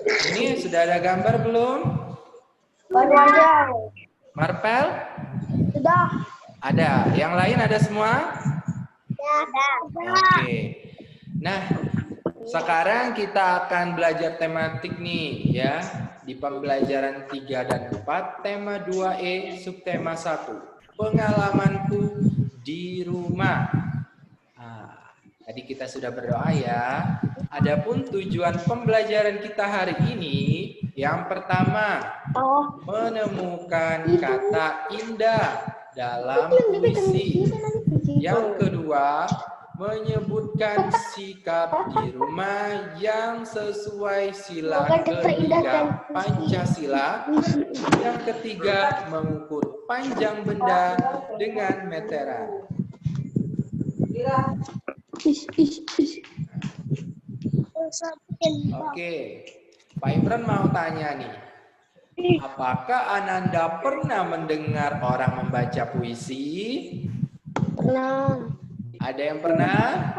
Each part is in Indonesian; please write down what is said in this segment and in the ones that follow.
Ini sudah ada gambar belum? Baru aja. Marpel? Sudah. Ada. Yang lain ada semua? Ada. Oke. Nah, sekarang kita akan belajar tematik nih ya. Di pembelajaran 3 dan 4, tema 2E, subtema 1. Pengalamanku di rumah. Tadi kita sudah berdoa ya. Adapun tujuan pembelajaran kita hari ini, yang pertama, menemukan kata indah dalam puisi. Yang kedua, menyebutkan sikap di rumah yang sesuai sila ketiga Pancasila. Yang ketiga, mengukur panjang benda dengan meteran. Oke, Pak Imran mau tanya nih, apakah Ananda pernah mendengar orang membaca puisi? Pernah. Ada yang pernah?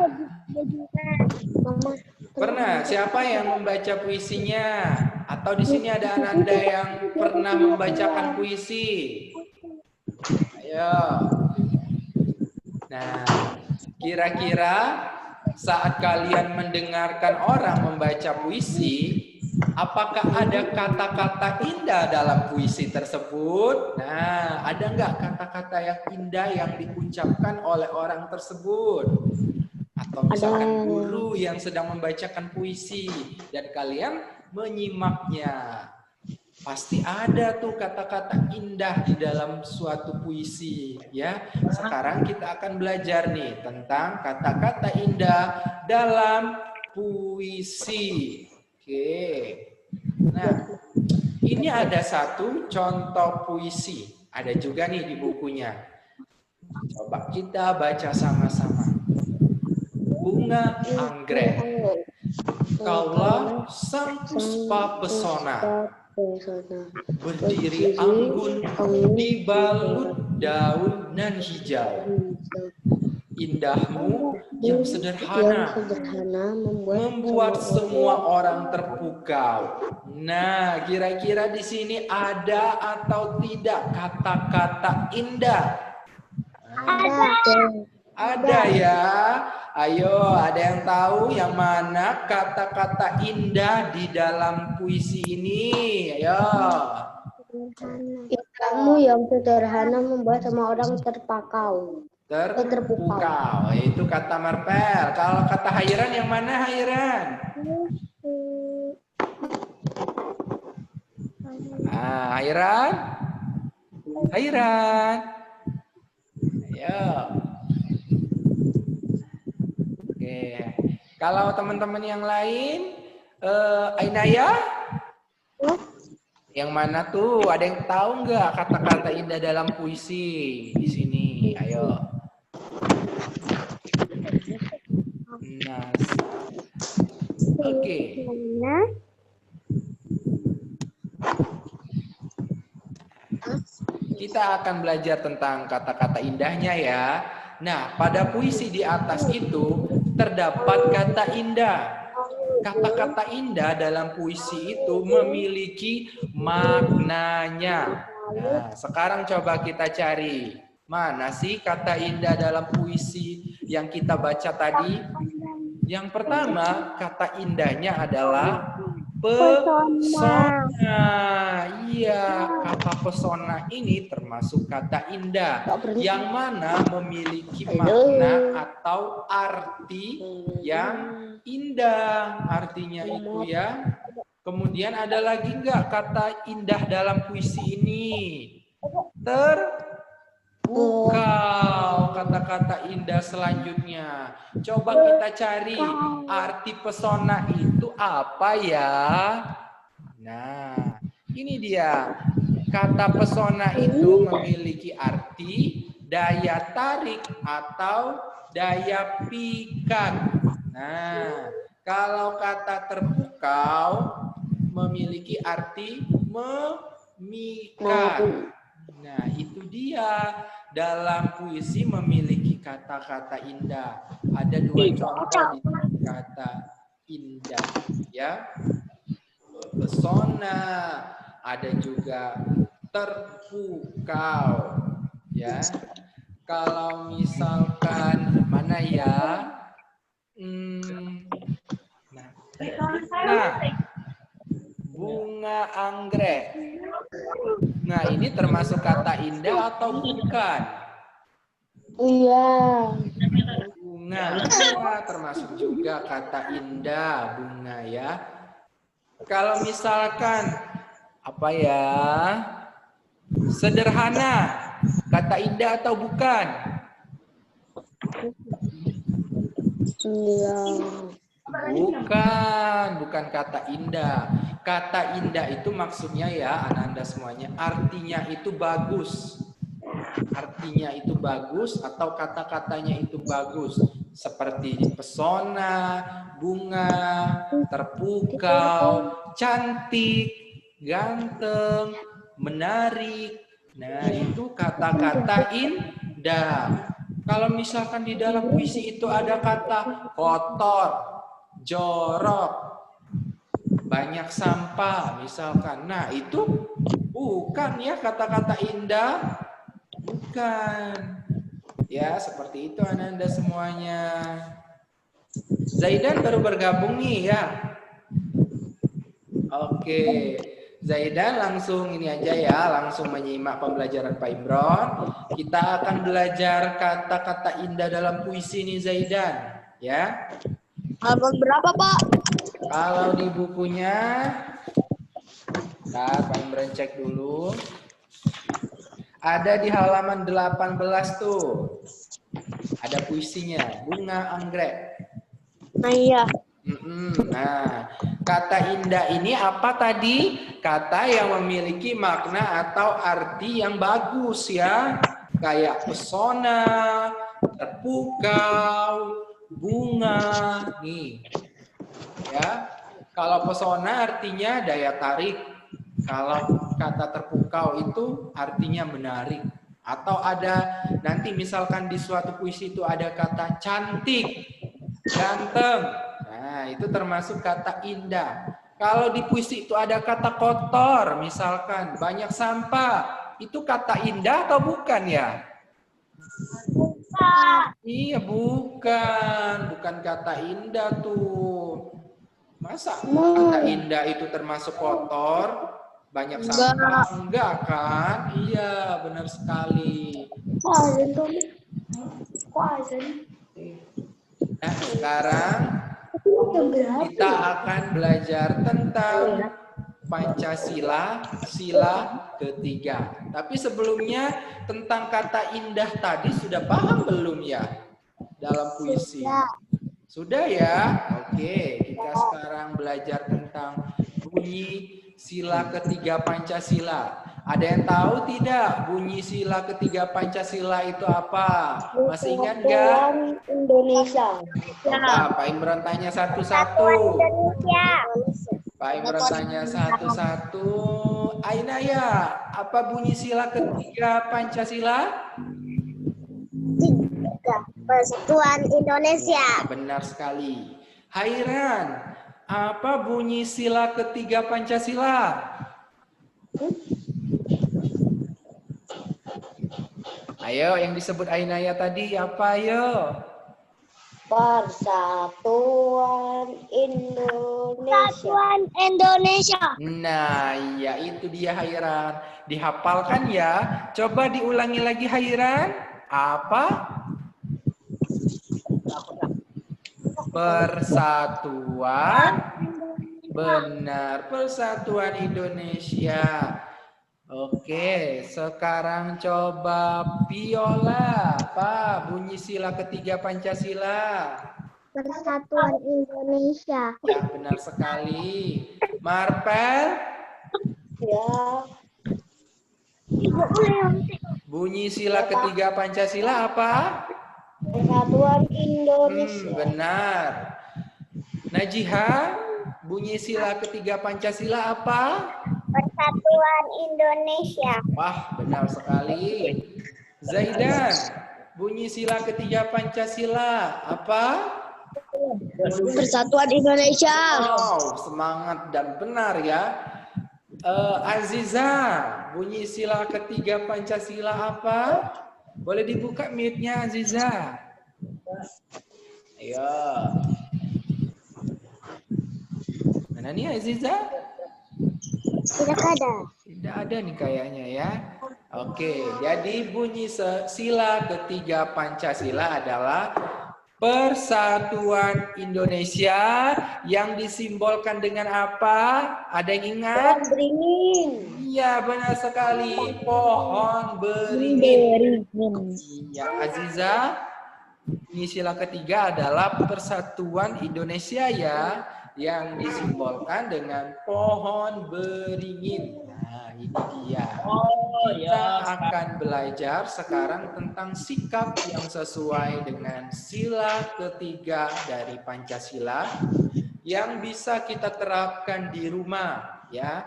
Pernah. Siapa yang membaca puisinya? Atau di sini ada Ananda yang pernah membacakan puisi? Ayo. Nah, kira-kira saat kalian mendengarkan orang membaca puisi, apakah ada kata-kata indah dalam puisi tersebut? Nah, ada nggak kata-kata yang indah yang diucapkan oleh orang tersebut? Atau misalkan guru yang sedang membacakan puisi dan kalian menyimaknya. Pasti ada tuh kata-kata indah di dalam suatu puisi ya. Sekarang kita akan belajar nih tentang kata-kata indah dalam puisi. Oke. Nah, ini ada satu contoh puisi. Ada juga nih di bukunya. Coba kita baca sama-sama. Bunga anggrek, kaulah sang puspa pesona, berdiri anggun dibalut daun nan hijau. Indahmu yang sederhana membuat semua orang terpukau. Nah, kira-kira di sini ada atau tidak kata-kata indah? Ada ya. Ayo, ada yang tahu yang mana kata-kata indah di dalam puisi ini? Ayo. Indahmu yang sederhana membuat semua orang terpukau. Itu kata Marpel. Kalau kata Hairan yang mana Hairan? Hairan? Hairan. Ayo. Oke. Kalau teman-teman yang lain, Ainaya? Yang mana tuh? Ada yang tahu nggak kata-kata indah dalam puisi di sini? Ayo. Nah. Oke. Kita akan belajar tentang kata-kata indahnya ya. Nah, pada puisi di atas itu terdapat kata indah. Kata-kata indah dalam puisi itu memiliki maknanya. Nah, sekarang coba kita cari. Mana sih kata indah dalam puisi yang kita baca tadi? Yang pertama, kata indahnya adalah pesona. Iya, kata pesona ini termasuk kata indah yang mana memiliki makna atau arti yang indah. Artinya itu ya. Kemudian ada lagi nggak kata indah dalam puisi ini? Terpukau, kata-kata indah selanjutnya. Coba kita cari arti pesona itu apa ya? Nah, ini dia. Kata pesona itu memiliki arti daya tarik atau daya pikat. Nah, kalau kata terpukau memiliki arti memikat. Nah, itu dia. Dalam puisi memiliki kata-kata indah. Ada dua contoh di kata indah, ya. pesona, ada juga terpukau, ya. Kalau misalkan mana ya? Nah, bunga anggrek. Nah, ini termasuk kata indah atau bukan? Iya. Bunga, termasuk juga kata indah, bunga ya. Kalau misalkan apa ya? Sederhana, kata indah atau bukan? Iya. Bukan kata indah. Kata indah itu maksudnya ya, anak-anak semuanya, artinya itu bagus. Artinya itu bagus atau kata-katanya itu bagus. Seperti pesona, bunga, terpukau, cantik, ganteng, menarik. Nah, itu kata-kata indah. Kalau misalkan di dalam puisi itu ada kata kotor, jorok, banyak sampah misalkan. Nah, itu bukan ya kata-kata indah. Bukan. Ya, seperti itu Ananda semuanya. Zaidan baru bergabung nih ya. Oke. Zaidan langsung ini aja ya, langsung menyimak pembelajaran Pak Imron. Kita akan belajar kata-kata indah dalam puisi nih Zaidan, ya. Halaman berapa, Pak? Kalau di bukunya, Pak Imron cek dulu. Ada di halaman 18 tuh. Ada puisinya, bunga anggrek. Nah, iya. Nah, kata indah ini apa tadi? Kata yang memiliki makna atau arti yang bagus ya. Kayak pesona, terpukau, bunga. Nih. Ya. Kalau pesona artinya daya tarik. Kalau kata terpukau itu artinya menarik. Atau ada nanti misalkan di suatu puisi itu ada kata cantik, ganteng. Nah, itu termasuk kata indah. Kalau di puisi itu ada kata kotor, misalkan banyak sampah, itu kata indah atau bukan ya? Bukan. Iya, bukan kata indah tuh. Masa kata indah itu termasuk kotor, banyak sampah? Enggak kan? Iya, benar sekali. Nah, sekarang kita akan belajar tentang Pancasila, sila ketiga. Tapi sebelumnya tentang kata indah tadi sudah paham belum ya dalam puisi? Sudah ya? Oke, kita sekarang belajar tentang bunyi sila ketiga Pancasila. Ada yang tahu tidak bunyi sila ketiga Pancasila itu apa? Masih ingat nggak? Indonesia. Pak Imran tanya satu-satu. Pak Imran tanya satu-satu. Ainaya, apa bunyi sila ketiga Pancasila? Persatuan Indonesia. Benar sekali. Hairan, apa bunyi sila ketiga Pancasila? Ayo, yang disebut Ainaya tadi apa ayo? Persatuan Indonesia. Persatuan Indonesia. Nah, ya itu dia Hairan. Dihafalkan ya. Coba diulangi lagi Hairan. Apa? Persatuan. Benar, Persatuan Indonesia. Oke, sekarang coba Viola. Apa bunyi sila ketiga Pancasila? Persatuan Indonesia. Ya, benar sekali. Marpel? Ya. Bunyi sila ketiga Pancasila apa? Persatuan Indonesia. Benar. Najiha, bunyi sila ketiga Pancasila apa? Persatuan Indonesia. Wah, benar sekali. Zaidan, bunyi sila ketiga Pancasila apa? Persatuan Indonesia. Wow, semangat dan benar ya. Aziza, bunyi sila ketiga Pancasila apa? Boleh dibuka mute-nya Aziza. Ayo. Mana nih Aziza? Tidak ada. Tidak ada nih kayaknya ya. Oke, jadi bunyi sila ketiga Pancasila adalah Persatuan Indonesia yang disimbolkan dengan apa? Ada yang ingat? Pohon beringin. Iya, benar sekali. Pohon beringin. Iya, Aziza. Bunyi sila ketiga adalah Persatuan Indonesia ya, yang disimbolkan dengan pohon beringin. Nah, ini dia. Kita akan belajar sekarang tentang sikap yang sesuai dengan sila ketiga dari Pancasila yang bisa kita terapkan di rumah ya.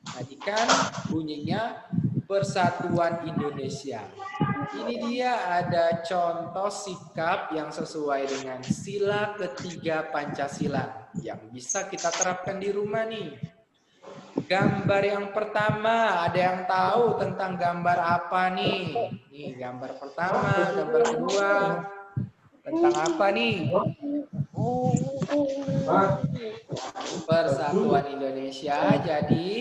Tadi kan bunyinya Persatuan Indonesia. Ini dia ada contoh sikap yang sesuai dengan sila ketiga Pancasila yang bisa kita terapkan di rumah nih. Gambar yang pertama, ada yang tahu tentang gambar apa nih? Nih gambar pertama, gambar kedua, tentang apa nih? Persatuan Indonesia, jadi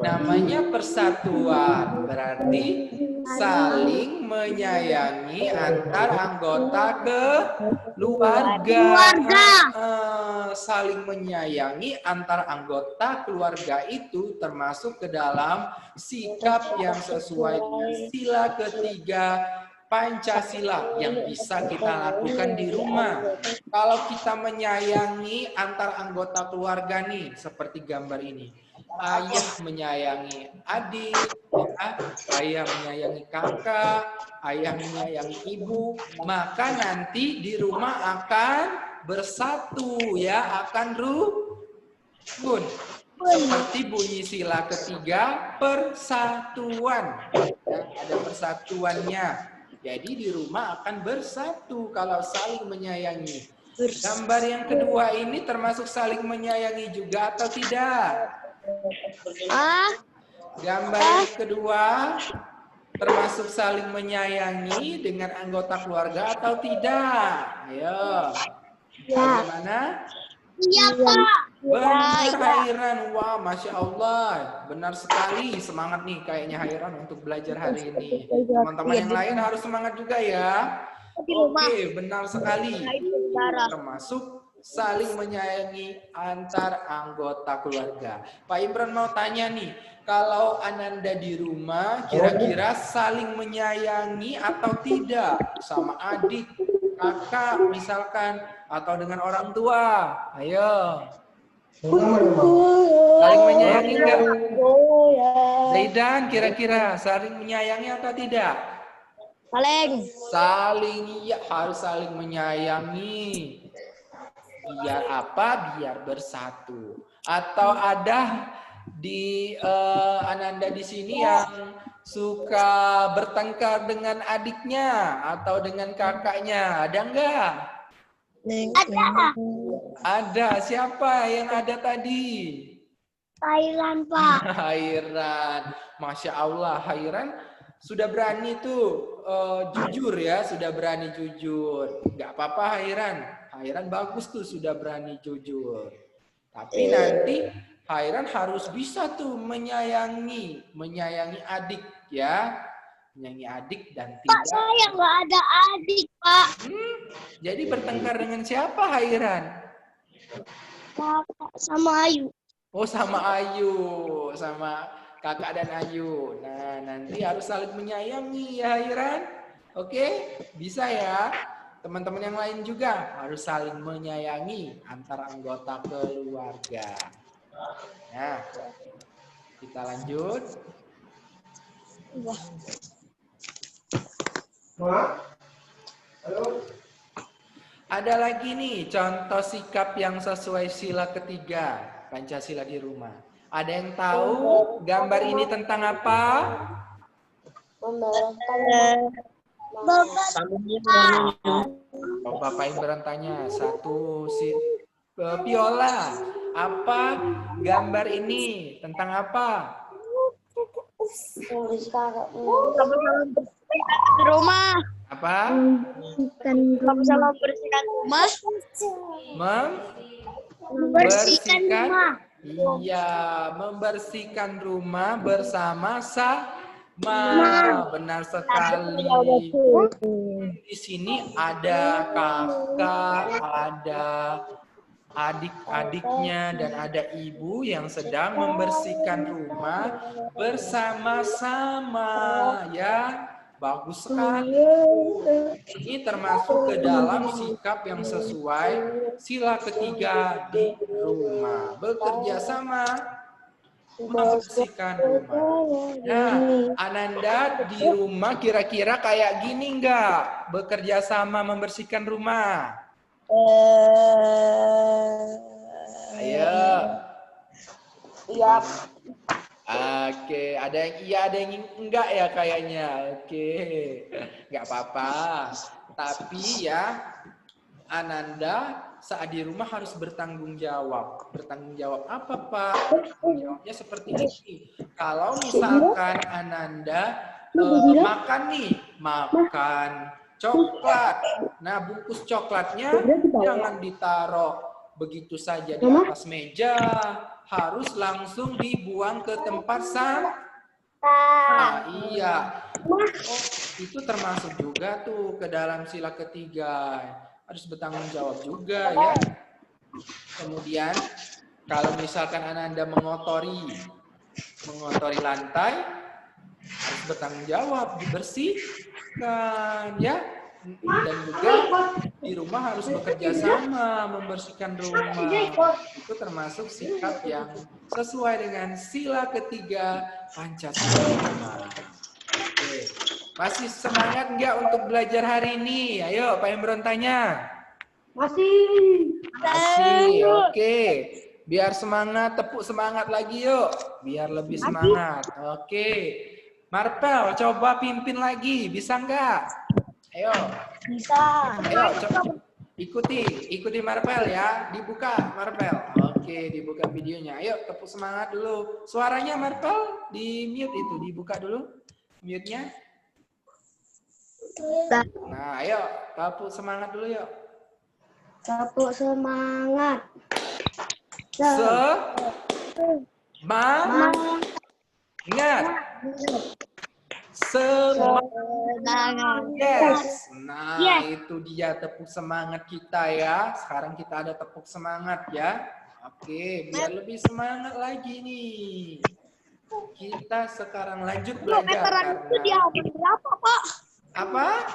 namanya persatuan, berarti saling menyayangi antar anggota keluarga. Saling menyayangi antar anggota keluarga itu termasuk ke dalam sikap yang sesuai dengan sila ketiga Pancasila yang bisa kita lakukan di rumah. Kalau kita menyayangi antar anggota keluarga nih, seperti gambar ini. Ayah menyayangi adik, ya, ayah menyayangi kakak, ayah menyayangi ibu, maka nanti di rumah akan bersatu ya, akan rukun. Seperti bunyi sila ketiga persatuan. Ya, ada persatuannya. Jadi di rumah akan bersatu kalau saling menyayangi. Gambar yang kedua ini termasuk saling menyayangi juga atau tidak? Gambar yang kedua termasuk saling menyayangi dengan anggota keluarga atau tidak? Ayo. Bagaimana? Iya, Pak. Benar Hairan. Wah, Masya Allah. Benar sekali. Semangat nih kayaknya Hairan untuk belajar hari ini. Teman-teman yang lain harus semangat juga ya. Oke, benar sekali. Termasuk saling menyayangi antar anggota keluarga. Pak Imran mau tanya nih, kalau Ananda di rumah kira-kira saling menyayangi atau tidak sama adik, kakak misalkan, atau dengan orang tua? Ayo. Saling menyayangi enggak? Zaidan kira-kira saling menyayangi atau tidak? Saling, ya harus saling menyayangi. Biar apa? Biar bersatu. Atau ada di Ananda di sini yang suka bertengkar dengan adiknya atau dengan kakaknya? Ada enggak? Ada. Ada. Siapa yang ada tadi? Thailand, Pak. Hairan. Masya Allah, Hairan sudah berani tuh jujur ya, sudah berani jujur. Nggak apa-apa Hairan. Hairan bagus tuh sudah berani jujur. Tapi nanti Hairan harus bisa tuh menyayangi adik ya. Menyayangi adik dan tidak. Pak, saya nggak ada adik, Pak. Jadi bertengkar dengan siapa Hairan? Kakak sama Ayu. Oh, sama Ayu, sama kakak dan Ayu. Nah, nanti harus saling menyayangi ya Hairan. Oke, bisa ya. Teman-teman yang lain juga harus saling menyayangi antar anggota keluarga. Nah, kita lanjut. Ada lagi nih contoh sikap yang sesuai sila ketiga Pancasila di rumah. Ada yang tahu gambar ini tentang apa? Oh, Bapak Imran tanya satu si Viola, apa gambar ini tentang apa? Rumah. Apa? Sama-sama membersihkan rumah. Membersihkan Iya, membersihkan rumah bersama-sama. Benar sekali. Di sini ada kakak, ada adik-adiknya, dan ada ibu yang sedang membersihkan rumah bersama-sama. Ya, bagus sekali. Ini termasuk ke dalam sikap yang sesuai sila ketiga di rumah. Bekerja sama membersihkan rumah. Nah, Ananda di rumah kira-kira kayak gini enggak? Bekerja sama membersihkan rumah. Ayo. Iya. Oke, ada yang iya, ada yang enggak ya kayaknya. Oke, enggak apa-apa. Tapi ya, Ananda saat di rumah harus bertanggung jawab. Bertanggung jawab apa, Pak? Bertanggung jawabnya seperti ini. Kalau misalkan Ananda makan nih, makan coklat. Nah, bungkus coklatnya jangan ditaruh begitu saja di atas meja. Harus langsung dibuang ke tempat sampah. Nah, iya. Oh, itu termasuk juga tuh ke dalam sila ketiga. Harus bertanggung jawab juga ya. Kemudian kalau misalkan Ananda mengotori lantai, harus bertanggung jawab, dibersihkan ya. Dan juga di rumah harus bekerja sama membersihkan rumah. Itu termasuk sikap yang sesuai dengan sila ketiga Pancasila. Oke. Masih semangat nggak untuk belajar hari ini? Ayo, Pak Imron tanya. Masih. Oke. Biar semangat, tepuk semangat lagi yuk. Biar lebih semangat. Oke. Marpel, coba pimpin lagi. Bisa nggak? Ayo. Bisa. Ayo, coba. Ikuti Marpel ya. Dibuka Marpel. Oke, dibuka videonya. Ayo, tepuk semangat dulu. Suaranya Marpel di mute itu, dibuka dulu mute-nya. Nah, ayo, tepuk semangat dulu yuk. Tepuk semangat. Semangat. Yes. Nah, itu dia tepuk semangat kita ya. Sekarang kita ada tepuk semangat ya. Oke, biar lebih semangat lagi nih. Kita sekarang lanjut belajar. Meteran itu di halaman berapa, Pak? Apa?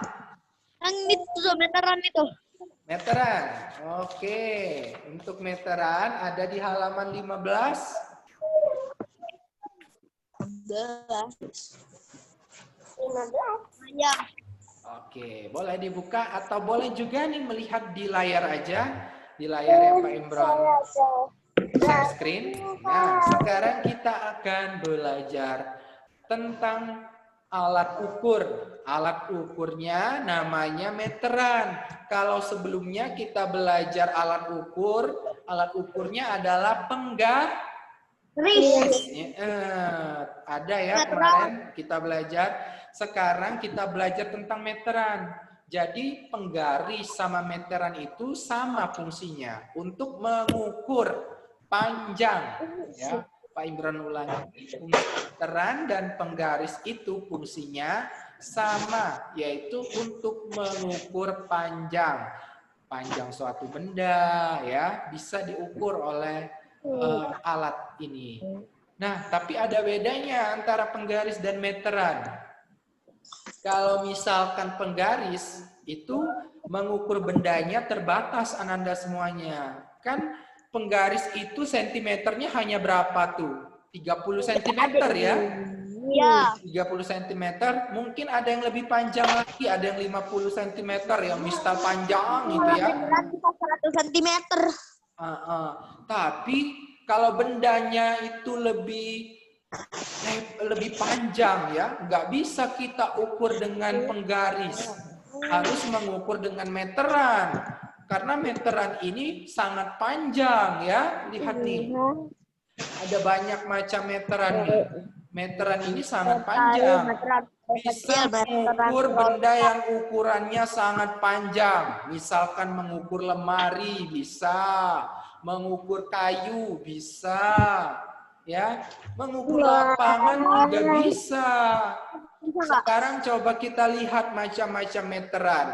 Yang itu, meteran itu. Meteran. Oke. Untuk meteran ada di halaman 15. 15. Ya. Oke, boleh dibuka atau boleh juga nih melihat di layar aja. Di layar yang Pak Imron share screen. Nah, sekarang kita akan belajar tentang alat ukur. Alat ukurnya namanya meteran. Kalau sebelumnya kita belajar alat ukurnya adalah penggaris. Ada ya kemarin kita belajar. Sekarang kita belajar tentang meteran. Jadi penggaris sama meteran itu sama fungsinya untuk mengukur panjang. Ya, Pak Imran ulangi. Meteran dan penggaris itu fungsinya sama, yaitu untuk mengukur panjang suatu benda, ya bisa diukur oleh alat ini. Nah, tapi ada bedanya antara penggaris dan meteran. Kalau misalkan penggaris itu mengukur bendanya terbatas Ananda semuanya. Kan penggaris itu sentimeternya hanya berapa tuh? 30 cm ya? Iya. 30 cm. Mungkin ada yang lebih panjang lagi, ada yang 50 cm yang misal panjang gitu ya. Meteran bisa 100 cm. Tapi kalau bendanya itu lebih lebih panjang ya. Nggak bisa kita ukur dengan penggaris. Harus mengukur dengan meteran. Karena meteran ini sangat panjang ya. Lihat nih. Ada banyak macam meteran nih. Meteran ini sangat panjang. Bisa mengukur benda yang ukurannya sangat panjang. Misalkan mengukur lemari bisa, mengukur kayu bisa, ya, mengukur lapangan juga bisa. Sekarang coba kita lihat macam-macam meteran.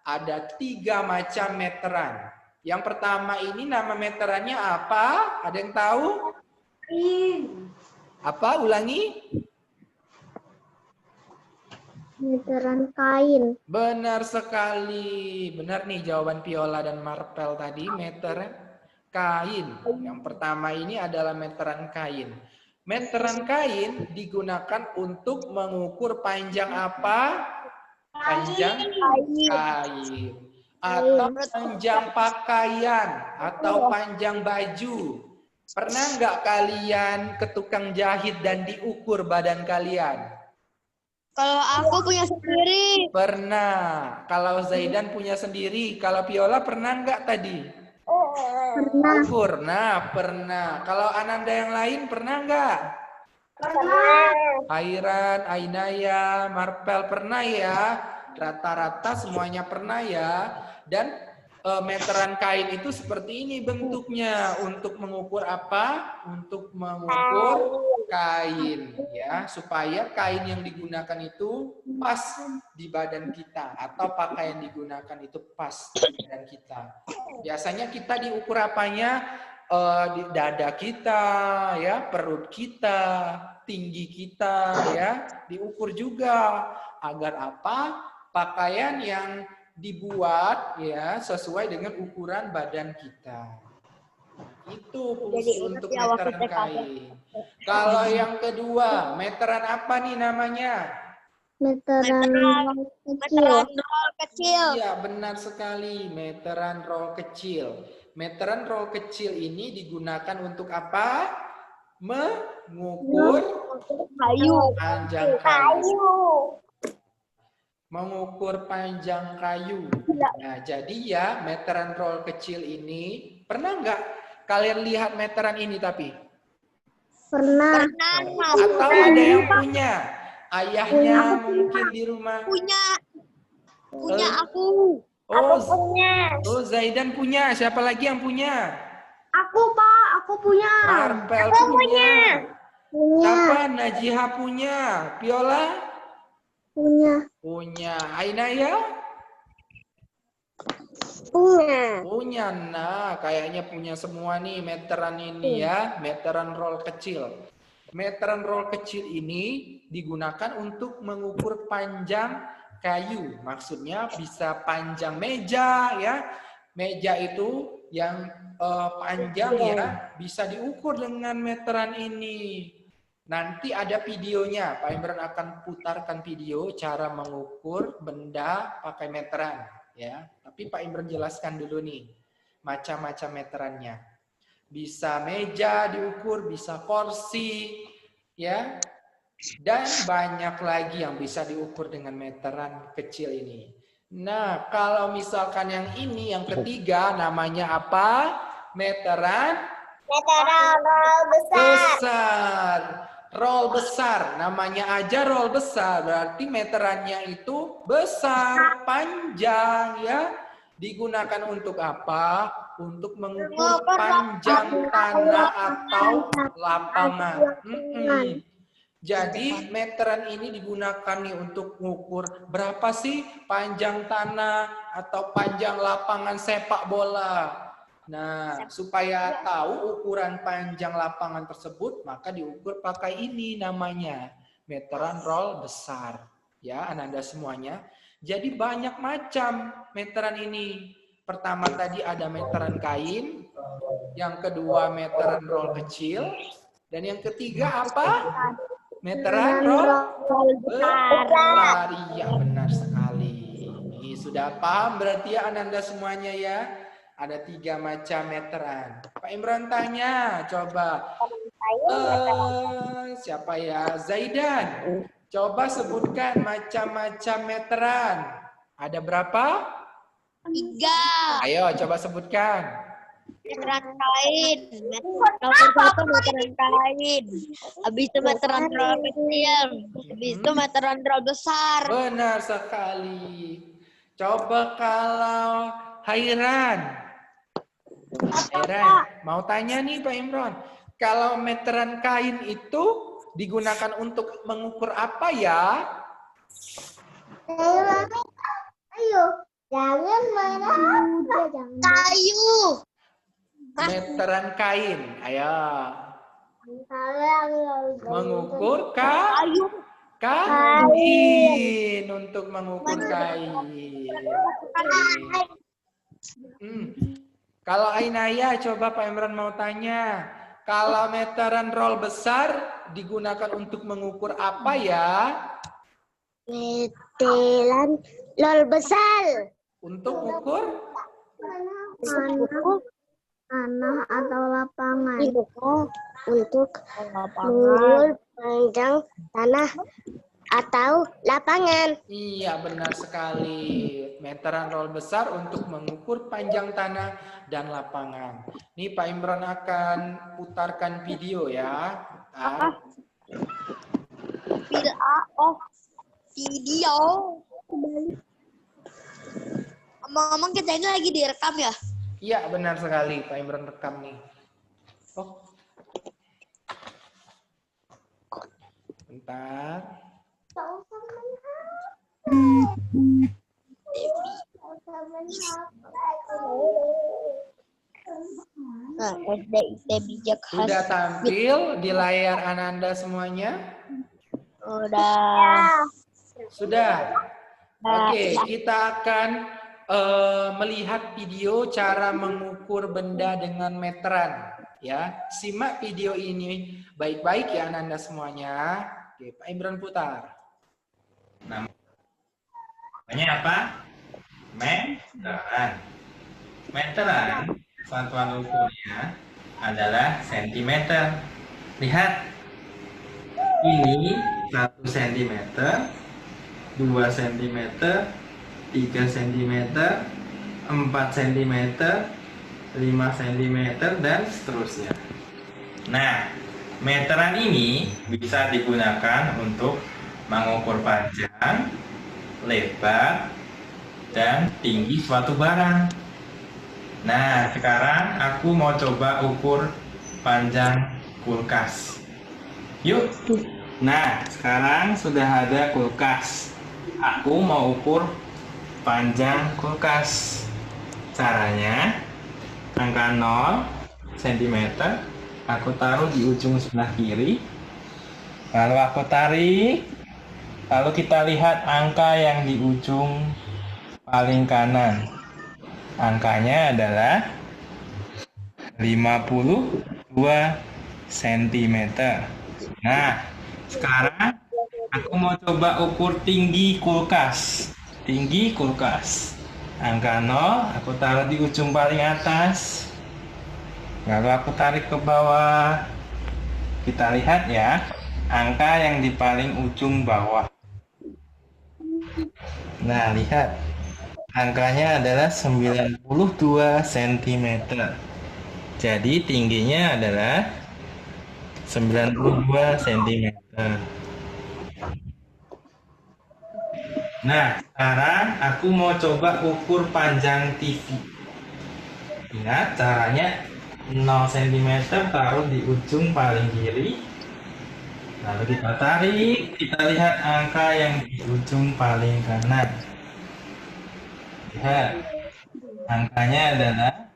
Ada 3 macam meteran. Yang pertama ini nama meterannya apa? Ada yang tahu? Apa? Ulangi. Meteran kain. Benar sekali. Benar nih jawaban Viola dan Marpel tadi. Meteran kain. Yang pertama ini adalah meteran kain. Meteran kain digunakan untuk mengukur panjang apa? Panjang kain. Atau panjang pakaian. Atau panjang baju. Pernah nggak kalian ke tukang jahit dan diukur badan kalian? Kalau aku punya sendiri. Pernah. Kalau Zaidan punya sendiri. Kalau Viola pernah nggak tadi? Pernah. Pernah. Kalau Ananda yang lain pernah nggak? Pernah. Airan, Ainaya, Marpel pernah ya? Rata-rata semuanya pernah ya. Dan meteran kain itu seperti ini bentuknya. Untuk mengukur apa? Untuk mengukur kain ya, supaya kain yang digunakan itu pas di badan kita atau pakaian digunakan itu pas di badan kita. Biasanya kita diukur apanya? Di dada kita ya, perut kita, tinggi kita ya, diukur juga agar apa? Pakaian yang dibuat ya sesuai dengan ukuran badan kita. Itu fungsi untuk meteran kain. Kalau yang kedua, meteran apa nih namanya? Meteran Meteran roll kecil. Iya, benar sekali. Meteran roll kecil. Meteran roll kecil ini digunakan untuk apa? Mengukur Kayu. panjang kayu. Mengukur panjang kayu. Nah, jadi ya meteran roll kecil ini, pernah nggak kalian lihat meteran ini tapi? Pernah. Atau ada yang punya? Ayahnya mungkin di rumah. Punya aku. Oh, oh, Zaidan punya. Siapa lagi yang punya? Aku, Pak. Aku punya. Marpel punya. Siapa? Najiha punya. Viola? Punya. Punya. Ainaya? Punya. Nah, kayaknya punya semua nih meteran ini ya. Meteran roll kecil. Meteran roll kecil ini digunakan untuk mengukur panjang kayu. Maksudnya bisa panjang meja ya. Meja itu yang panjang ya, bisa diukur dengan meteran ini. Nanti ada videonya. Pak Imran akan putarkan video cara mengukur benda pakai meteran ya. Tapi Pak Imran jelaskan dulu nih macam-macam meterannya. Bisa meja diukur, bisa kursi ya. Dan banyak lagi yang bisa diukur dengan meteran kecil ini. Nah, kalau misalkan yang ini, yang ketiga, namanya apa? Meteran roll besar. Roll besar, namanya aja roll besar. Berarti meterannya itu besar, panjang ya. Digunakan untuk apa? Untuk mengukur panjang tanah atau lapangan. Jadi meteran ini digunakan nih untuk mengukur berapa sih panjang tanah atau panjang lapangan sepak bola. Nah, supaya tahu ukuran panjang lapangan tersebut, maka diukur pakai ini namanya meteran roll besar. Ya, Ananda semuanya. Jadi banyak macam meteran ini. Pertama tadi ada meteran kain, yang kedua meteran roll kecil, dan yang ketiga apa? Meteran roll besar. Iya, benar sekali. Ini sudah paham berarti ya Ananda semuanya ya. Ada 3 macam meteran. Pak Imran tanya, coba. Siapa ya? Zaidan. Coba sebutkan macam-macam meteran. Ada berapa? 3. Ayo, coba sebutkan. Meteran kain. Nomor 1 meteran kain. Habis itu meteran roll kecil. Habis itu meteran roll besar. Benar sekali. Coba kalau Hairan. Hairan, mau tanya nih Pak Imron. Kalau meteran kain itu digunakan untuk mengukur apa ya? Ayo, jangan marah. Kayu. Meteran kain. Ayo. Mengukur Kayu. kain. Untuk mengukur kain. Kalau Ainaya, coba Pak Imran mau tanya. Kalau meteran roll besar digunakan untuk mengukur apa ya? Meteran lol besar. Untuk ukur? Tanah atau lapangan. Untuk mengukur panjang tanah atau lapangan. Iya, benar sekali. Meteran roll besar untuk mengukur panjang tanah dan lapangan. Nih Pak Imran akan putarkan video ya. Putar. Video. Ngomong kita ini lagi direkam ya? Iya, benar sekali. Pak Imran rekam nih. Oh. Bentar. Nah, SD bijak khas. Sudah tampil di layar Ananda semuanya? Udah. Sudah. Oke, kita akan melihat video cara mengukur benda dengan meteran. Ya, simak video ini baik-baik ya Ananda semuanya. Oke, Pak Imran putar. Namanya apa? Meteran. Meteran, satuan ukurnya adalah sentimeter. Lihat, ini 1 cm, 2 cm, 3 cm, 4 cm, 5 cm, dan seterusnya. Nah, meteran ini bisa digunakan untuk mengukur panjang, lebar, dan tinggi suatu barang. Nah, sekarang aku mau coba ukur panjang kulkas. Yuk. Nah, sekarang sudah ada kulkas. Aku mau ukur panjang kulkas. Caranya, angka 0 cm aku taruh di ujung sebelah kiri. Lalu aku tarik. Lalu kita lihat angka yang di ujung paling kanan. Angkanya adalah 52 cm. Nah, sekarang aku mau coba ukur tinggi kulkas. Tinggi kulkas. Angka 0 aku taruh di ujung paling atas. Lalu aku tarik ke bawah. Kita lihat ya, angka yang di paling ujung bawah. Nah, lihat. Angkanya adalah 92 cm. Jadi tingginya adalah 92 cm. Nah, sekarang aku mau coba ukur panjang TV. Ingat caranya, 0 cm taruh di ujung paling kiri. Lalu kita tarik, kita lihat angka yang di ujung paling kanan. Lihat, angkanya adalah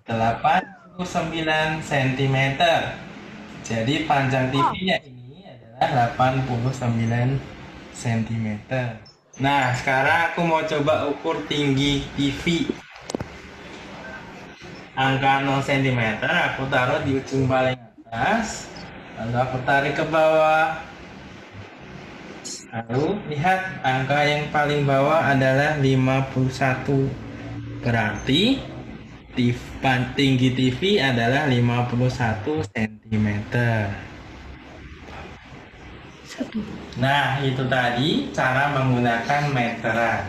89 cm. Jadi panjang TV-nya ini adalah 89 cm. Nah, sekarang aku mau coba ukur tinggi TV. Angka 0 cm aku taruh di ujung paling atas. Lalu aku tarik ke bawah. Lalu lihat angka yang paling bawah adalah 51. Berarti tinggi TV adalah 51 cm. Nah, itu tadi cara menggunakan meteran.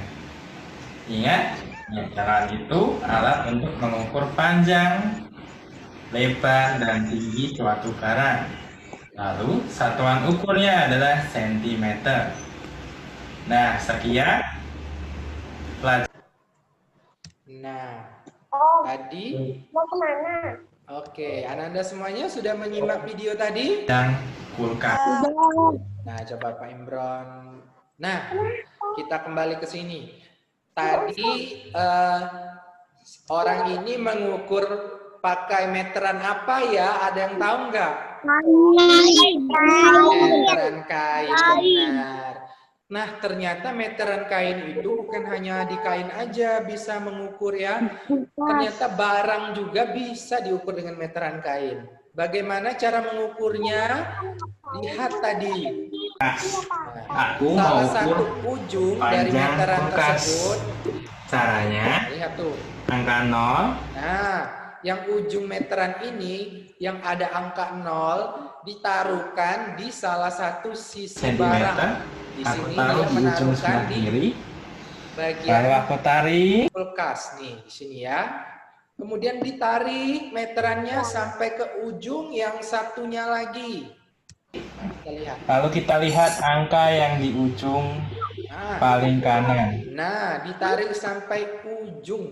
Ingat, meteran itu alat untuk mengukur panjang, lebar, dan tinggi suatu barang. Lalu, satuan ukurnya adalah sentimeter. Nah, sekian pelajaran. Nah, tadi Mau kemana? oke, Ananda semuanya sudah menyimak video tadi? Dan kulkas. Nah, coba Pak Imron. Nah, kita kembali ke sini. Tadi orang ini mengukur pakai meteran apa ya? Ada yang tahu nggak? Meteran kain, benar. Nah, ternyata meteran kain itu bukan hanya di kain aja bisa mengukur ya. Ternyata barang juga bisa diukur dengan meteran kain. Bagaimana cara mengukurnya? Lihat tadi. Aku Salah mau satu ukur ujung dari panjang meteran kulkas. tersebut. Caranya, Lihat tuh. angka 0 Nah, yang ujung meteran ini yang ada angka 0 ditaruhkan di salah satu sisi cm. barang. Di Aku sini taruh dia di ujung menaruhkan sebelah di kiri. Lalu bagian aku tarik. kulkas nih di sini ya. Kemudian ditarik meterannya sampai ke ujung yang satunya lagi. Kita lihat. Lalu kita lihat angka yang di ujung Nah, paling kanan. Nah, ditarik sampai ujung.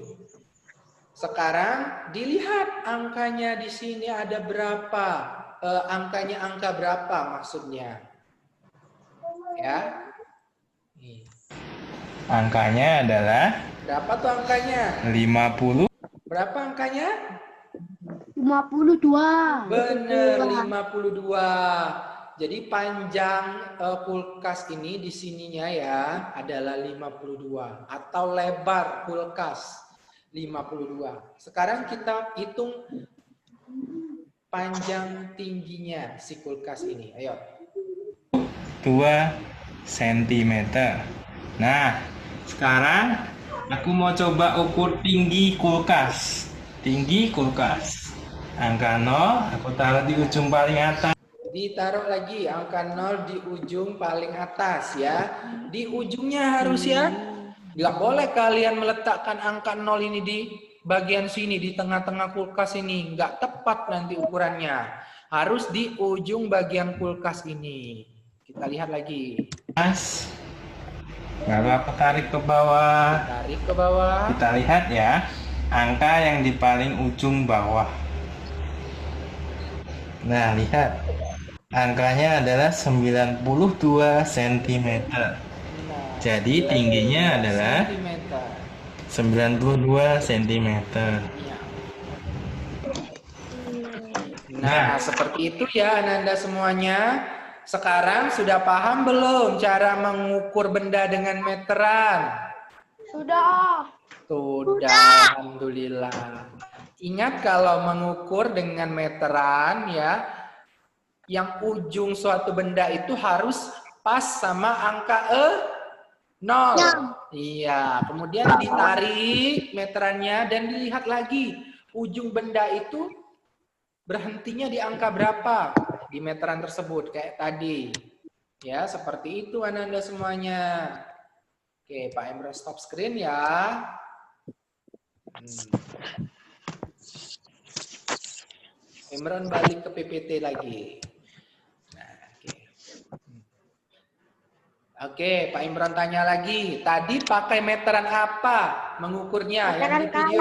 Sekarang dilihat angkanya di sini ada berapa? Angkanya angka berapa maksudnya? Ya. Nih. Angkanya adalah Berapa tuh angkanya? 50. Berapa angkanya? 52. Bener, 52. Jadi panjang kulkas ini di sininya ya adalah 52 atau lebar kulkas 52. Sekarang kita hitung panjang tingginya si kulkas ini. Ayo. 2 cm. Nah, sekarang aku mau coba ukur tinggi kulkas. Tinggi kulkas. Angka 0 aku taruh di ujung paling atas. Ditaruh lagi angka 0 di ujung paling atas ya. Di ujungnya harus ya. Nggak boleh kalian meletakkan angka 0 ini di bagian sini, di tengah-tengah kulkas ini. Nggak tepat nanti ukurannya. Harus di ujung bagian kulkas ini. Kita lihat lagi. Lalu aku tarik ke bawah. Tarik ke bawah. Kita lihat ya, angka yang di paling ujung bawah. Nah, lihat. Angkanya adalah 92 cm. Jadi tingginya adalah 92 cm. Nah, seperti itu ya Ananda semuanya. Sekarang sudah paham belum cara mengukur benda dengan meteran? Sudah. Sudah, alhamdulillah. Ingat kalau mengukur dengan meteran ya, yang ujung suatu benda itu harus pas sama angka 0. Iya, kemudian ditarik meterannya dan dilihat lagi ujung benda itu berhentinya di angka berapa di meteran tersebut kayak tadi. Ya, seperti itu Ananda semuanya. Oke, Pak Emre stop screen ya. Imran balik ke PPT lagi. Oke, Pak Imran tanya lagi. Tadi pakai meteran apa mengukurnya yang di video?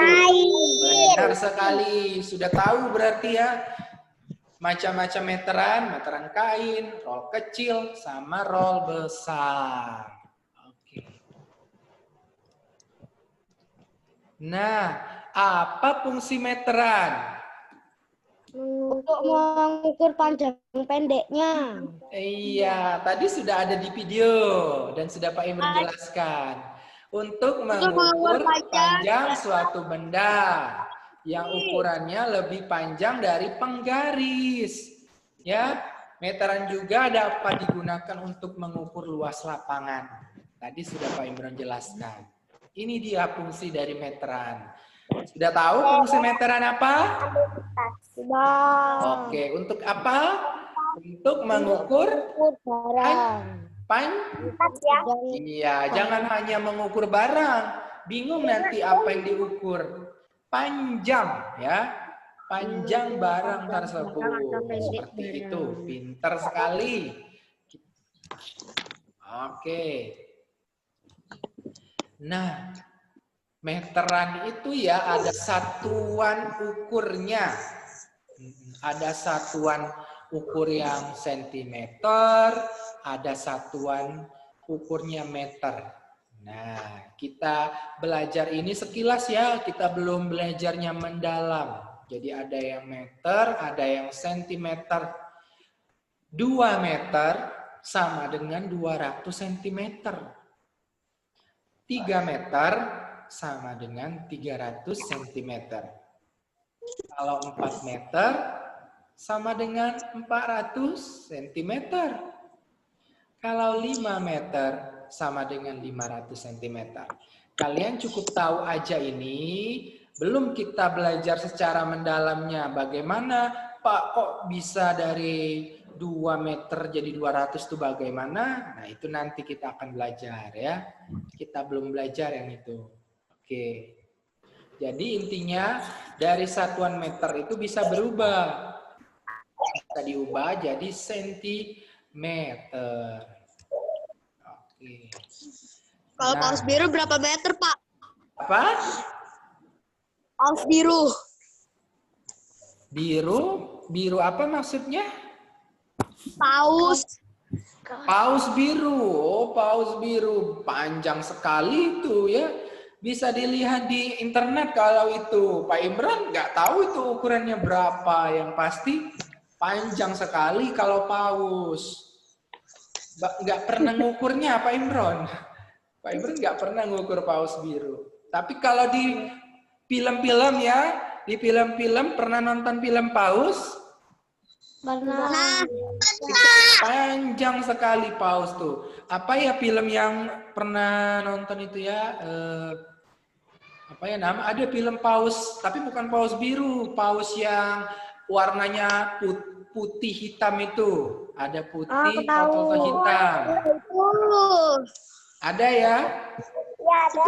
Benar sekali. Sudah tahu berarti ya. Macam-macam meteran, meteran kain, roll kecil, sama roll besar. Oke. Nah, apa fungsi meteran? Untuk mengukur panjang pendeknya. Iya, tadi sudah ada di video dan sudah Pak Imran jelaskan. Untuk mengukur panjang suatu benda yang ukurannya lebih panjang dari penggaris. Ya, meteran juga dapat digunakan untuk mengukur luas lapangan. Tadi sudah Pak Imran jelaskan. Ini dia fungsi dari meteran. Sudah tahu fungsi meteran apa? Sudah. Oke, untuk apa? Untuk mengukur Barang. Iya, jangan hanya mengukur barang. Bingung nanti apa yang diukur. Panjang ya. Panjang barang tersebut. Seperti itu. Pintar sekali. Oke. Nah, meteran itu ya ada satuan ukurnya. Ada satuan ukur yang sentimeter, ada satuan ukurnya meter. Nah, kita belajar ini sekilas ya, kita belum belajarnya mendalam. Jadi ada yang meter, ada yang sentimeter. 2 meter sama dengan 200 sentimeter. 3 meter sama dengan 300 sentimeter. Kalau 4 meter sama dengan 400 cm. Kalau 5 meter sama dengan 500 cm. Kalian cukup tahu aja ini, belum kita belajar secara mendalamnya. Bagaimana Pak kok bisa dari 2 meter jadi 200 itu bagaimana? Nah itu nanti kita akan belajar ya. Kita belum belajar yang itu. Oke. Jadi intinya dari satuan meter itu bisa berubah. Bisa diubah jadi sentimeter. Oke. Kalau paus biru berapa meter, Pak? Apa? Paus biru. Biru? Biru apa maksudnya? Paus. Paus biru. Oh, paus biru. Panjang sekali itu ya. Bisa dilihat di internet kalau itu. Pak Imran nggak tahu itu ukurannya berapa. Yang pasti panjang sekali kalau paus. Nggak pernah ngukurnya Pak Imran. Pak Imran nggak pernah ngukur paus biru. Tapi kalau di film-film ya, di film-film pernah nonton film paus? Pernah. Panjang sekali paus tuh. Apa ya film yang pernah nonton itu ya? Apa ya nama? Ada film paus, tapi bukan paus biru, paus yang warnanya putih hitam itu. Ada putih atau hitam. Ada ya? Ya, ada.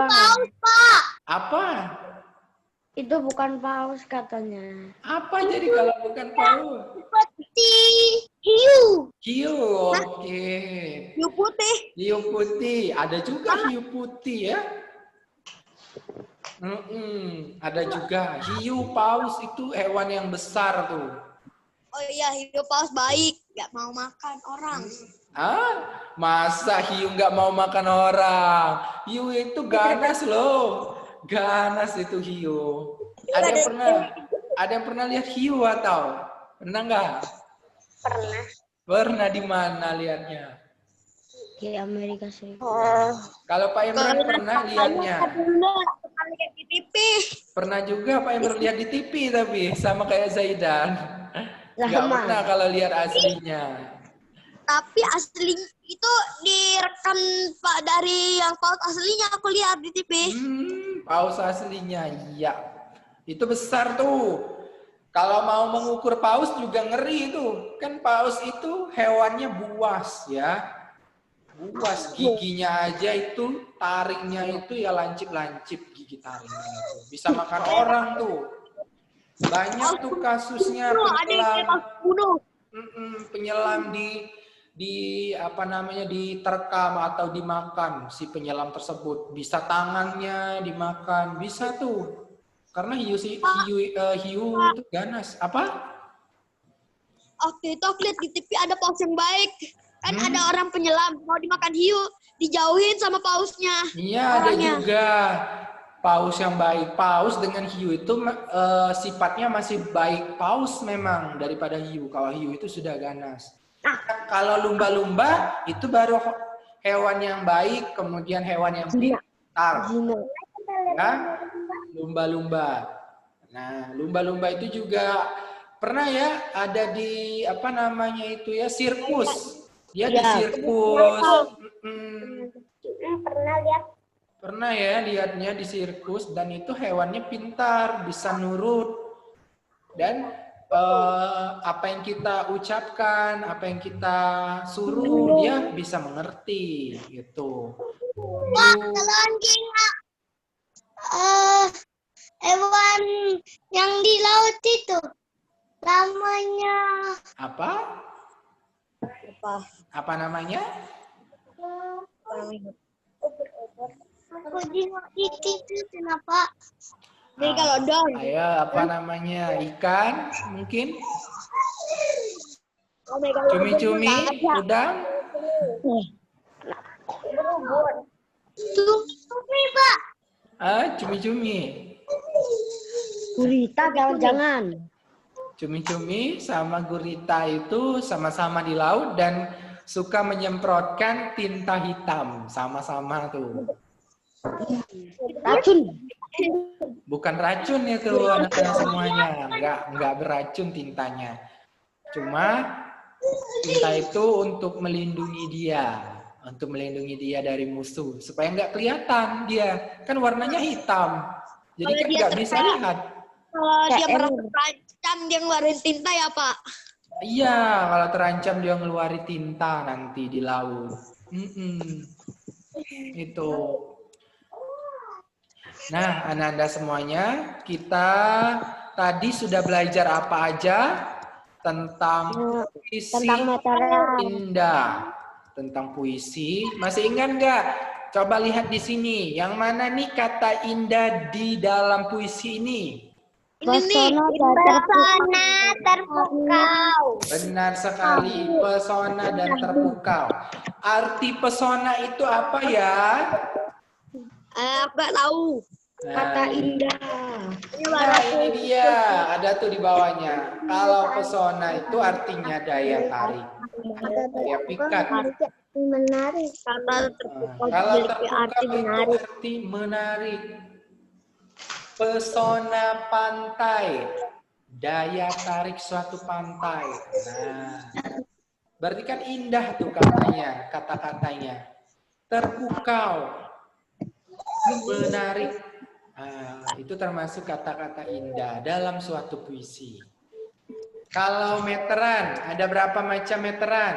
Paus, Pak. Apa? Itu bukan paus katanya. Apa jadi kalau bukan paus? Putih. Hiu. Hiu, oke. Hiu putih. Hiu putih, ada juga hiu putih ya. Ada juga hiu paus itu hewan yang besar tuh. Oh iya, hiu paus baik, nggak mau makan orang. Masa hiu nggak mau makan orang? Hiu itu ganas loh, ganas itu hiu. Ada yang pernah lihat hiu atau pernah nggak? Pernah. Pernah di mana lihatnya? Di Amerika Serikat. Kalau Pak Imran pernah lihatnya? Pernah lihat di TV. Pernah juga Pak Imran lihat di TV tapi sama kayak Zaidan. Nggak Sama. pernah kalau lihat aslinya. Tapi asli itu direkam Pak dari yang paus aslinya aku lihat di TV. Paus aslinya, iya. Itu besar tuh. Kalau mau mengukur paus juga ngeri itu. Kan paus itu hewannya buas ya. Buas, giginya aja itu, taringnya itu ya lancip-lancip gigi taringnya itu. Bisa makan orang tuh. Banyak tuh kasusnya penyelam di apa namanya diterkam atau dimakan si penyelam tersebut. Bisa tangannya dimakan, bisa tuh. Karena hiu itu ganas. Apa? Waktu itu aku lihat di TV ada paus yang baik. Kan ada orang penyelam mau dimakan hiu, dijauhin sama pausnya. Iya, ada juga paus yang baik. Paus dengan hiu itu sifatnya masih baik paus memang daripada hiu. Kalau hiu itu sudah ganas. Kalau lumba-lumba itu baru hewan yang baik, kemudian hewan yang pintar. Ya, lumba-lumba. Nah, lumba-lumba itu juga pernah ya ada di apa namanya itu ya sirkus. Dia di sirkus. Pernah lihat. Pernah ya lihatnya di sirkus dan itu hewannya pintar, bisa nurut dan apa yang kita ucapkan, apa yang kita suruh dia bisa mengerti gitu. Kalau anjing hewan yang di laut itu namanya Apa? Apa namanya? aku di itu kenapa? Megalodon. Ayo, apa namanya? Ikan mungkin? Cumi-cumi, udang? Cumi, Pak. Cumi-cumi. Gurita jangan-jangan. Cumi-cumi sama gurita itu sama-sama di laut dan suka menyemprotkan tinta hitam. Sama-sama tuh. Racun. Bukan racun itu anak-anak semuanya. Enggak beracun tintanya. Cuma tinta itu untuk melindungi dia. Untuk melindungi dia dari musuh. Supaya nggak kelihatan dia. Kan warnanya hitam. Jadi kan nggak bisa lihat. Kalau dia merasa terancam, dia ngeluarin tinta ya, Pak? Iya, kalau terancam dia ngeluarin tinta nanti di laut. Itu. Nah, anak-anak semuanya, kita tadi sudah belajar apa aja tentang puisi Tentang meteran. indah. Tentang puisi. Masih ingat nggak? Coba lihat di sini. Yang mana nih kata indah di dalam puisi ini? Pesona terpukau. Benar sekali, pesona dan terpukau. Arti pesona itu apa ya? Aku nggak tahu. Kata indah. Nah, ini dia, ada tuh di bawahnya. Kalau pesona itu artinya daya tarik, daya pikat. Menarik. Kata terpukau Kalau memiliki terpukau arti itu menarik. arti menarik. Pesona pantai, daya tarik suatu pantai. Nah, berarti kan indah tuh katanya, kata-katanya. Terpukau, menarik. Itu termasuk kata-kata indah dalam suatu puisi. Kalau meteran, ada berapa macam meteran?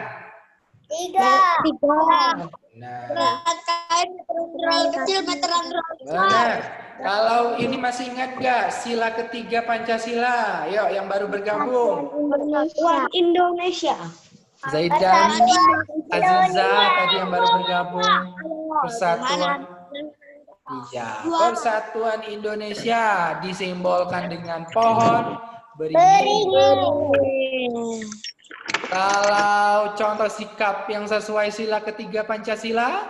3. Nah, Meteran kain, meteran kecil, meteran besar. benar. Kalau ini masih ingat gak sila ketiga Pancasila? Yuk, yang baru bergabung. Persatuan Indonesia. Zaidan, Aziza tadi yang baru bergabung. Persatuan. Iya, Persatuan Indonesia disimbolkan dengan pohon beringin. Kalau contoh sikap yang sesuai sila ketiga Pancasila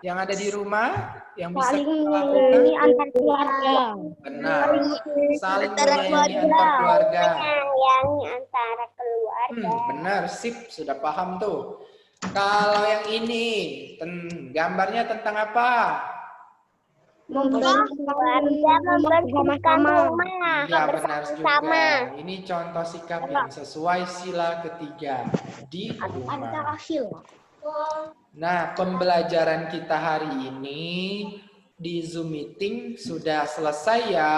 yang ada di rumah yang bisa Saling kita menyayangi lakukan, antar keluarga. benar. Saling menyayangi antar keluarga. Menyayangi antara keluarga. Benar, sip, sudah paham tuh. Kalau yang ini, gambarnya tentang apa? Membersihkan rumah. Ya, benar juga. Ini contoh sikap yang sesuai sila ketiga di rumah. Nah, pembelajaran kita hari ini di Zoom meeting sudah selesai ya.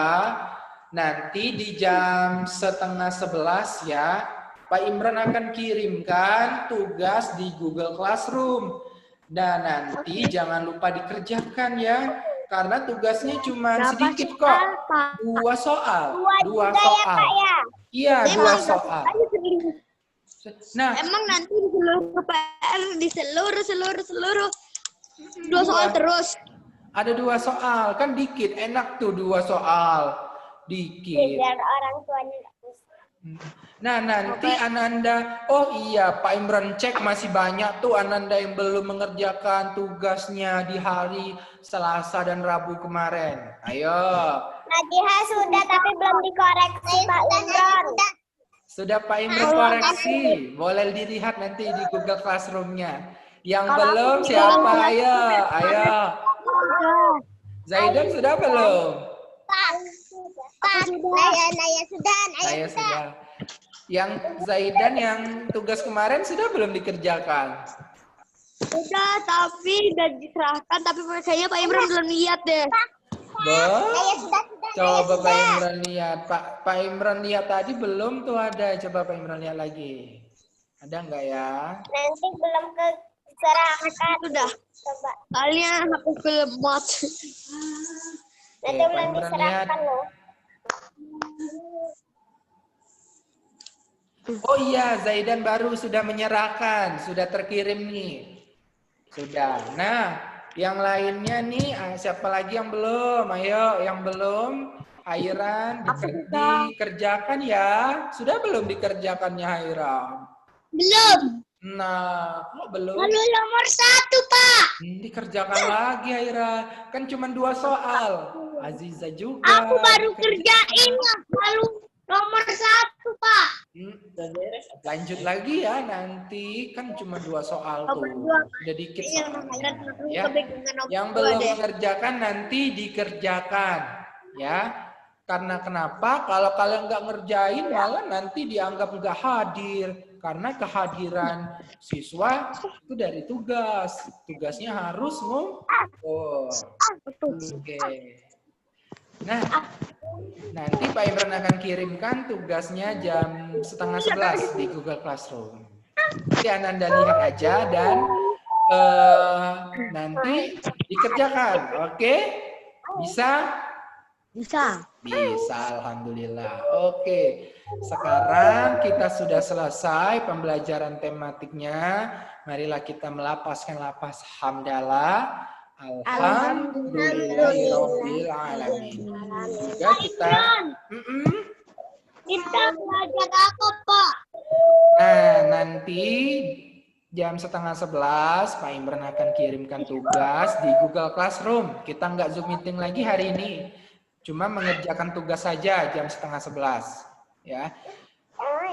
Nanti di jam 10:30 ya, Pak Imran akan kirimkan tugas di Google Classroom. Dan nanti jangan lupa dikerjakan ya. Karena tugasnya cuma sedikit kok. 2 soal. 2 soal. Iya, 2 soal. Nah, Emang nanti di seluruh PR, di seluruh 2 soal terus. ada 2 soal. Kan dikit, enak tuh 2 soal. Dikit. Biar orang tuanya nggak pusing. Nah, nanti Ananda, oh iya Pak Imran cek masih banyak tuh Ananda yang belum mengerjakan tugasnya di hari Selasa dan Rabu kemarin. Ayo. Nadiha sudah tapi belum dikoreksi Pak Imran. Sudah Pak Imran koreksi. Boleh dilihat nanti di Google Classroom-nya. Yang belum siapa? Ayo, ayo. Zaidan sudah belum? Pak, saya Sudah. Yang Zaidan yang tugas kemarin sudah belum dikerjakan? Udah, tapi udah diserahkan, tapi kayaknya Pak Imran belum lihat deh. Coba Pak Imran lihat. Pak Imran lihat tadi belum tuh ada. Coba Pak Imran lihat lagi. Ada nggak ya? Nanti belum ke serahkan. Sudah. Coba. Soalnya aku kelemot. Nanti Pak belum Imran lihat. diserahkan loh. Oh iya, Zaidan baru sudah menyerahkan, sudah terkirim nih. Sudah. Nah, yang lainnya nih, siapa lagi yang belum? Ayo, yang belum. Hairan, dikerjakan ya. Sudah belum dikerjakannya Hairan? Belum. Nah, kok belum? Lalu nomor 1, Pak. Dikerjakan lagi Hairan. Kan cuma 2 soal. Aziza juga. Aku baru kerjain lalu nomor 1, Pak. Lanjut lagi ya, nanti kan cuma 2 soal tuh. Udah dikit soalnya. Ya. Yang belum mengerjakan nanti dikerjakan. Ya. Karena kenapa? Kalau kalian nggak ngerjain malah nanti dianggap nggak hadir. Karena kehadiran siswa itu dari tugas. Tugasnya harus Oke. Nah, nanti Pak Imran akan kirimkan tugasnya jam 10:30 di Google Classroom. Nanti Ananda lihat aja dan nanti dikerjakan. Oke? Bisa? Bisa. Bisa, alhamdulillah. Oke, sekarang kita sudah selesai pembelajaran tematiknya. Marilah kita melapaskan lapas hamdalah. Alhamdulillahirabbil alamin. Juga kita Kita belajar apa, Pak? Nah, nanti jam 10:30 Pak Imran akan kirimkan tugas di Google Classroom. Kita nggak Zoom meeting lagi hari ini. Cuma mengerjakan tugas saja jam 10:30. Ya.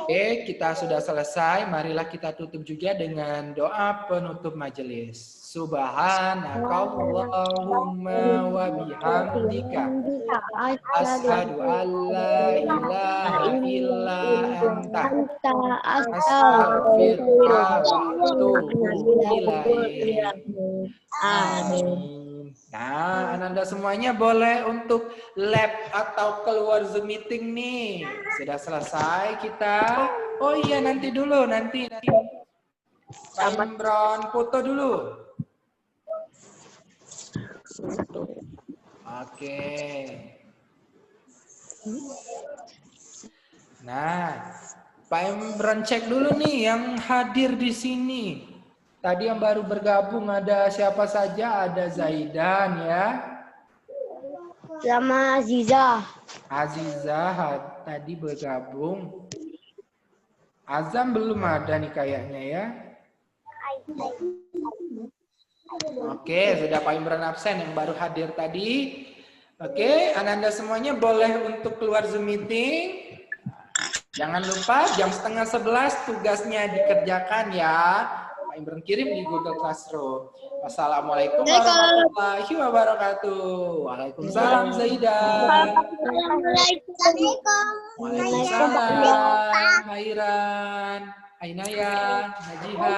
Oke, kita sudah selesai. Marilah kita tutup juga dengan doa penutup majelis. Subhanakallahumma wa bihamdika asyhadu an la ilaha illa anta astaghfiruka wa atubu ilaik. Amin. Nah, Ananda semuanya boleh untuk lab atau keluar Zoom meeting nih. Sudah selesai kita. Oh iya, nanti Pak Imran foto dulu. Oke. Nah, Pak Imran cek dulu nih yang hadir di sini. Tadi yang baru bergabung ada siapa saja? Ada Zaidan ya. Sama Aziza. Aziza tadi bergabung. Azam belum ada nih kayaknya ya. Oke, sudah Pak Imran absen yang baru hadir tadi. Oke, Ananda semuanya boleh untuk keluar Zoom meeting. Jangan lupa jam 10:30 tugasnya dikerjakan ya. Pak Imran kirim di Google Classroom. Wassalamualaikum warahmatullahi wabarakatuh. Waalaikumsalam Zaidan. Waalaikumsalam Hairan, Ainaya, Najiha.